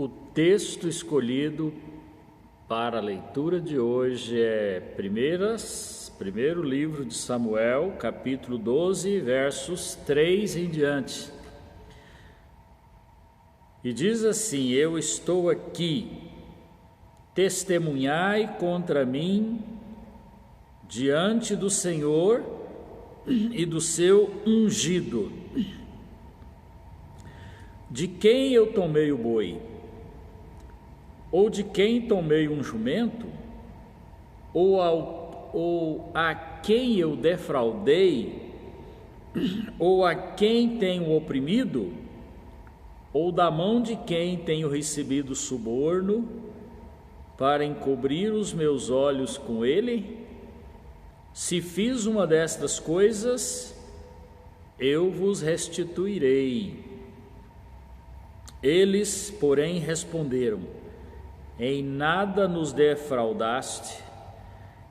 O texto escolhido para a leitura de hoje é primeiro livro de Samuel, capítulo 12, versos 3 em diante. E diz assim: Eu estou aqui, testemunhai contra mim diante do Senhor e do seu ungido. De quem eu tomei o boi? Ou de quem tomei um jumento? Ou a quem eu defraudei? Ou a quem tenho oprimido? Ou da mão de quem tenho recebido suborno para encobrir os meus olhos com ele? Se fiz uma destas coisas, eu vos restituirei. Eles, porém, responderam: Em nada nos defraudaste,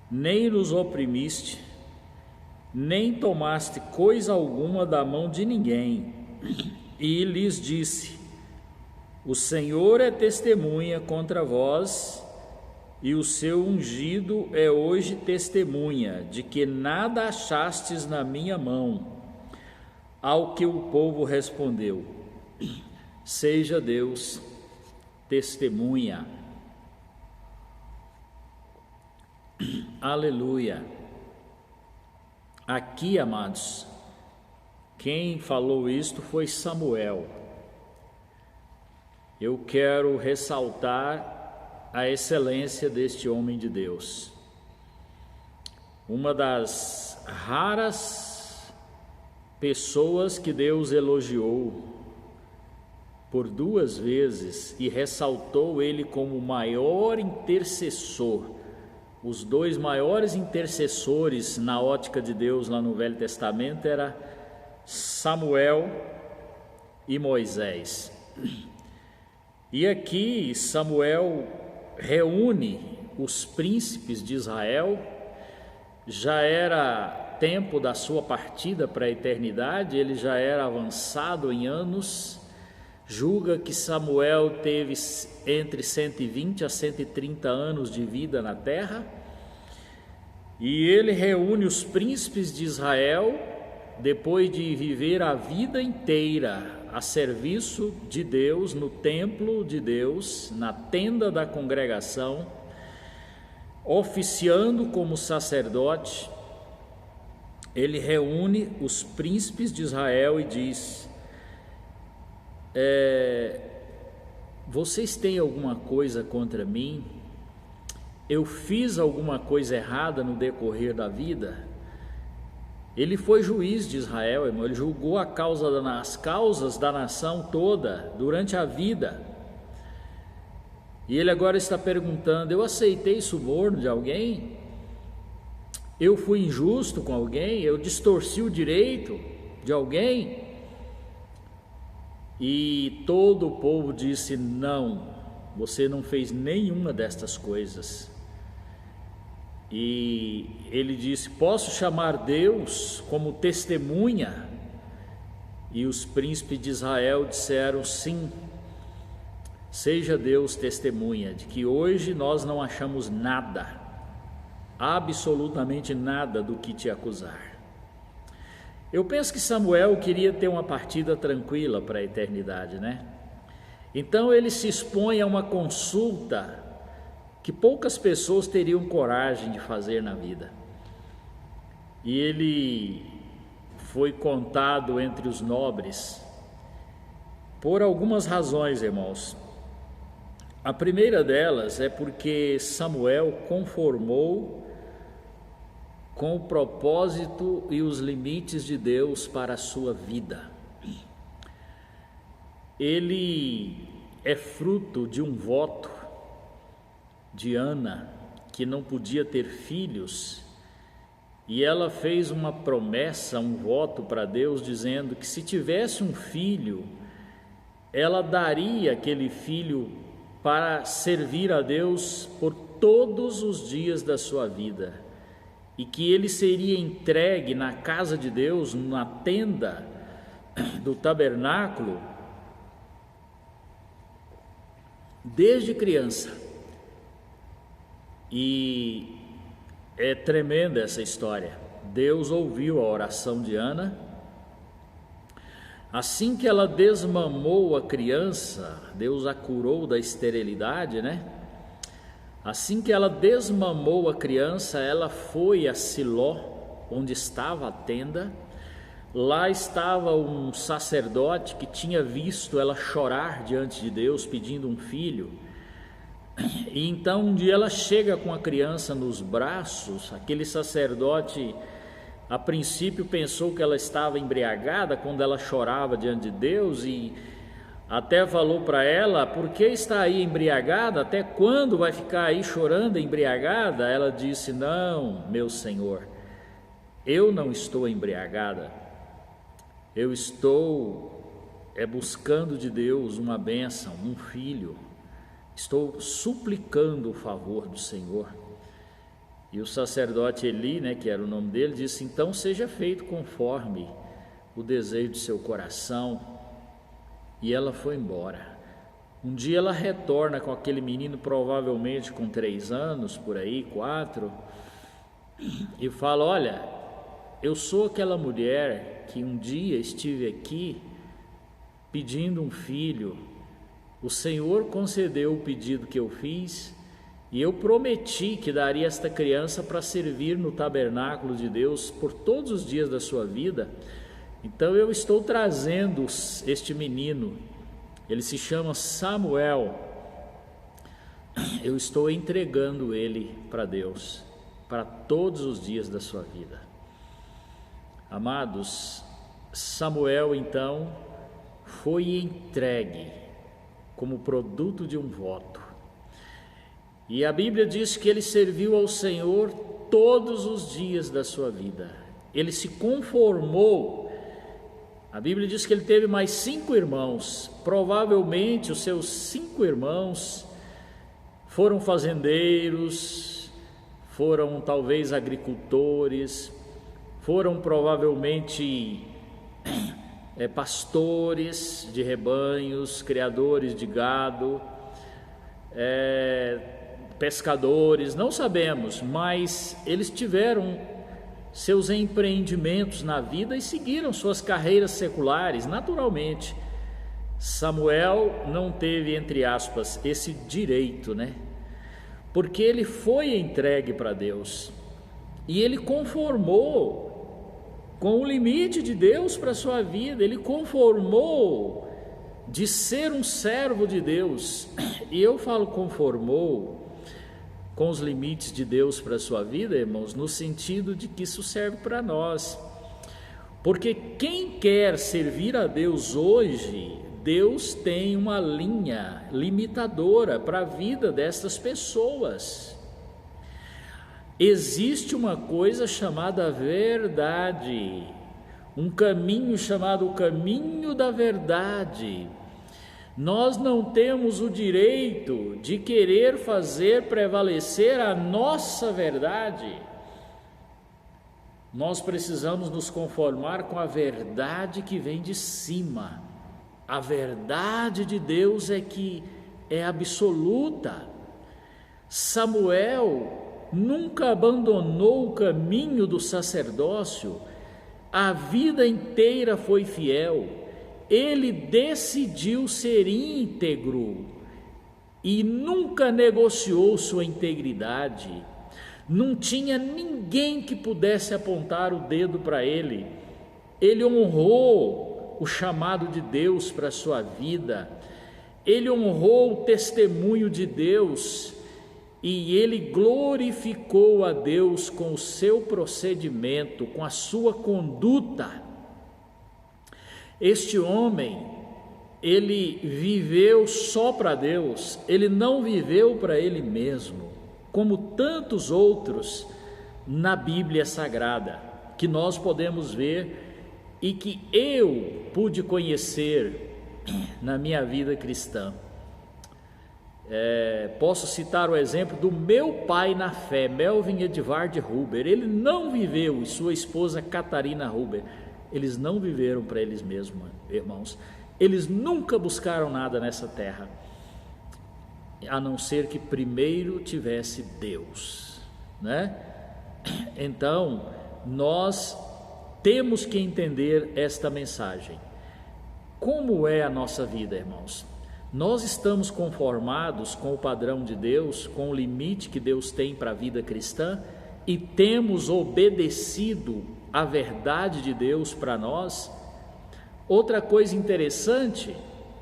nem nos oprimiste, nem tomaste coisa alguma da mão de ninguém. E lhes disse: O Senhor é testemunha contra vós, e o seu ungido é hoje testemunha de que nada achastes na minha mão. Ao que o povo respondeu: Seja Deus testemunha. Aleluia. Aqui, amados, quem falou isto foi Samuel. Eu quero ressaltar a excelência deste homem de Deus. Uma das raras pessoas que Deus elogiou por 2 vezes e ressaltou ele como o maior intercessor. Os 2 maiores intercessores na ótica de Deus lá no Velho Testamento era Samuel e Moisés. E aqui Samuel reúne os príncipes de Israel. Já era tempo da sua partida para a eternidade, ele já era avançado em anos. Julga que Samuel teve entre 120 a 130 anos de vida na terra, e ele reúne os príncipes de Israel, depois de viver a vida inteira a serviço de Deus, no templo de Deus, na tenda da congregação, oficiando como sacerdote. Ele reúne os príncipes de Israel e diz: vocês têm alguma coisa contra mim? Eu fiz alguma coisa errada no decorrer da vida? Ele foi juiz de Israel, irmão. Ele julgou as causas da nação toda durante a vida. E ele agora está perguntando: eu aceitei suborno de alguém? Eu fui injusto com alguém? Eu distorci o direito de alguém? E todo o povo disse: não, você não fez nenhuma destas coisas. E ele disse: posso chamar Deus como testemunha? E os príncipes de Israel disseram: sim, seja Deus testemunha de que hoje nós não achamos nada, absolutamente nada do que te acusar. Eu penso que Samuel queria ter uma partida tranquila para a eternidade, né? Então ele se expõe a uma consulta que poucas pessoas teriam coragem de fazer na vida. E ele foi contado entre os nobres por algumas razões, irmãos. A primeira delas é porque Samuel conformou com o propósito e os limites de Deus para a sua vida. Ele é fruto de um voto de Ana, que não podia ter filhos, e ela fez uma promessa, um voto para Deus, dizendo que se tivesse um filho, ela daria aquele filho para servir a Deus por todos os dias da sua vida, e que ele seria entregue na casa de Deus, na tenda do tabernáculo, desde criança. E é tremenda essa história. Deus ouviu a oração de Ana. Assim que ela desmamou a criança, Deus a curou da esterilidade, né? Assim que ela desmamou a criança, ela foi a Siló, onde estava a tenda. Lá estava um sacerdote que tinha visto ela chorar diante de Deus, pedindo um filho. E então um dia ela chega com a criança nos braços. Aquele sacerdote, a princípio, pensou que ela estava embriagada quando ela chorava diante de Deus, e até falou para ela: por que está aí embriagada? Até quando vai ficar aí chorando embriagada? Ela disse: não, meu senhor, eu não estou embriagada. Eu estou buscando de Deus uma bênção, um filho. Estou suplicando o favor do Senhor. E o sacerdote Eli, né, que era o nome dele, disse: então seja feito conforme o desejo do seu coração. E ela foi embora. Um dia ela retorna com aquele menino, provavelmente com 3 anos, por aí, 4, e fala: olha, eu sou aquela mulher que um dia estive aqui pedindo um filho. O Senhor concedeu o pedido que eu fiz, e eu prometi que daria esta criança para servir no tabernáculo de Deus por todos os dias da sua vida. Então eu estou trazendo este menino, ele se chama Samuel. Eu estou entregando ele para Deus, para todos os dias da sua vida. Amados, Samuel então foi entregue como produto de um voto. E a Bíblia diz que ele serviu ao Senhor todos os dias da sua vida. Ele se conformou. A Bíblia diz que ele teve mais 5 irmãos. Provavelmente os seus 5 irmãos foram fazendeiros, foram talvez agricultores, foram provavelmente pastores de rebanhos, criadores de gado, pescadores, não sabemos, mas eles tiveram seus empreendimentos na vida e seguiram suas carreiras seculares naturalmente. Samuel não teve, entre aspas, esse direito, né? Porque ele foi entregue para Deus e ele conformou com o limite de Deus para a sua vida. Ele conformou de ser um servo de Deus. E eu falo conformou com os limites de Deus para a sua vida, irmãos, no sentido de que isso serve para nós. Porque quem quer servir a Deus hoje, Deus tem uma linha limitadora para a vida destas pessoas. Existe uma coisa chamada verdade, um caminho chamado o caminho da verdade. Nós não temos o direito de querer fazer prevalecer a nossa verdade. Nós precisamos nos conformar com a verdade que vem de cima. A verdade de Deus é que é absoluta. Samuel nunca abandonou o caminho do sacerdócio, a vida inteira foi fiel. Ele decidiu ser íntegro e nunca negociou sua integridade. Não tinha ninguém que pudesse apontar o dedo para ele. Ele honrou o chamado de Deus para a sua vida. Ele honrou o testemunho de Deus. E ele glorificou a Deus com o seu procedimento, com a sua conduta. Este homem, ele viveu só para Deus, ele não viveu para ele mesmo, como tantos outros na Bíblia Sagrada, que nós podemos ver e que eu pude conhecer na minha vida cristã. Posso citar o exemplo do meu pai na fé, Melvin Edvard Huber. Ele não viveu, e sua esposa Catarina Huber, eles não viveram para eles mesmos, irmãos. Eles nunca buscaram nada nessa terra. a não ser que primeiro tivesse Deus, né? Então, nós temos que entender esta mensagem. Como é a nossa vida, irmãos? Nós estamos conformados com o padrão de Deus, com o limite que Deus tem para a vida cristã, e temos obedecido a verdade de Deus para nós? Outra coisa interessante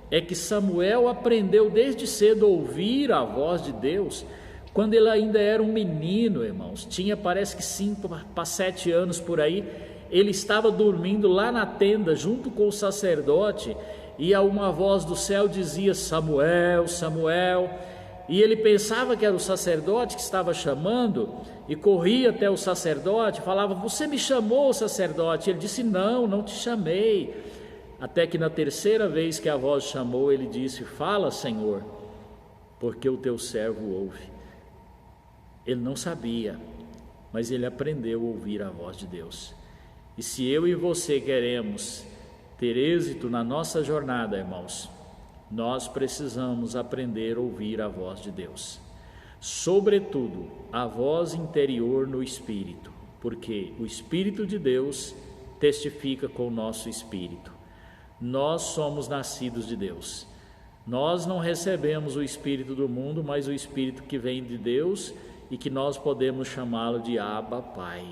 é que Samuel aprendeu desde cedo a ouvir a voz de Deus, quando ele ainda era um menino, irmãos. Tinha, parece que 5 para 7 anos por aí. Ele estava dormindo lá na tenda junto com o sacerdote, e uma voz do céu dizia: Samuel, Samuel. E ele pensava que era o sacerdote que estava chamando, e corria até o sacerdote, falava: você me chamou, sacerdote? Ele disse: não, não te chamei. Até que na terceira vez que a voz chamou, ele disse: fala, Senhor, porque o teu servo ouve. Ele não sabia, mas ele aprendeu a ouvir a voz de Deus. E se eu e você queremos ter êxito na nossa jornada, irmãos, nós precisamos aprender a ouvir a voz de Deus, sobretudo a voz interior no Espírito, porque o Espírito de Deus testifica com o nosso espírito. Nós somos nascidos de Deus. Nós não recebemos o espírito do mundo, mas o espírito que vem de Deus, e que nós podemos chamá-lo de Abba, Pai.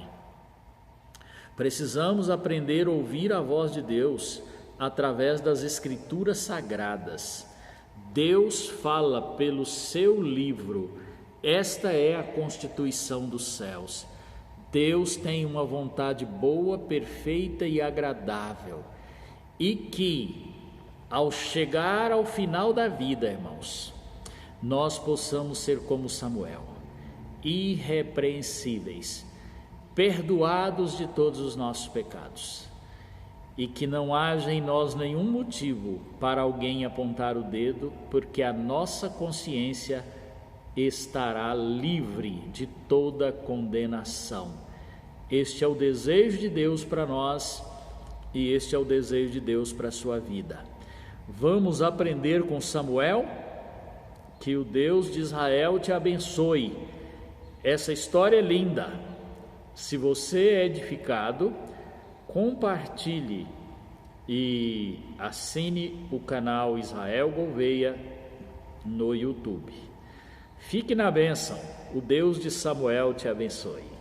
Precisamos aprender a ouvir a voz de Deus através das Escrituras Sagradas. Deus fala pelo seu livro. Esta é a constituição dos céus. Deus tem uma vontade boa, perfeita e agradável, e que, ao chegar ao final da vida, irmãos, nós possamos ser como Samuel, irrepreensíveis, perdoados de todos os nossos pecados, e que não haja em nós nenhum motivo para alguém apontar o dedo, porque a nossa consciência estará livre de toda condenação. Este é o desejo de Deus para nós, e este é o desejo de Deus para a sua vida. Vamos aprender com Samuel? Que o Deus de Israel te abençoe. Essa história é linda. Se você é edificado, compartilhe e assine o canal Israel Gouveia no YouTube. Fique na bênção. O Deus de Samuel te abençoe.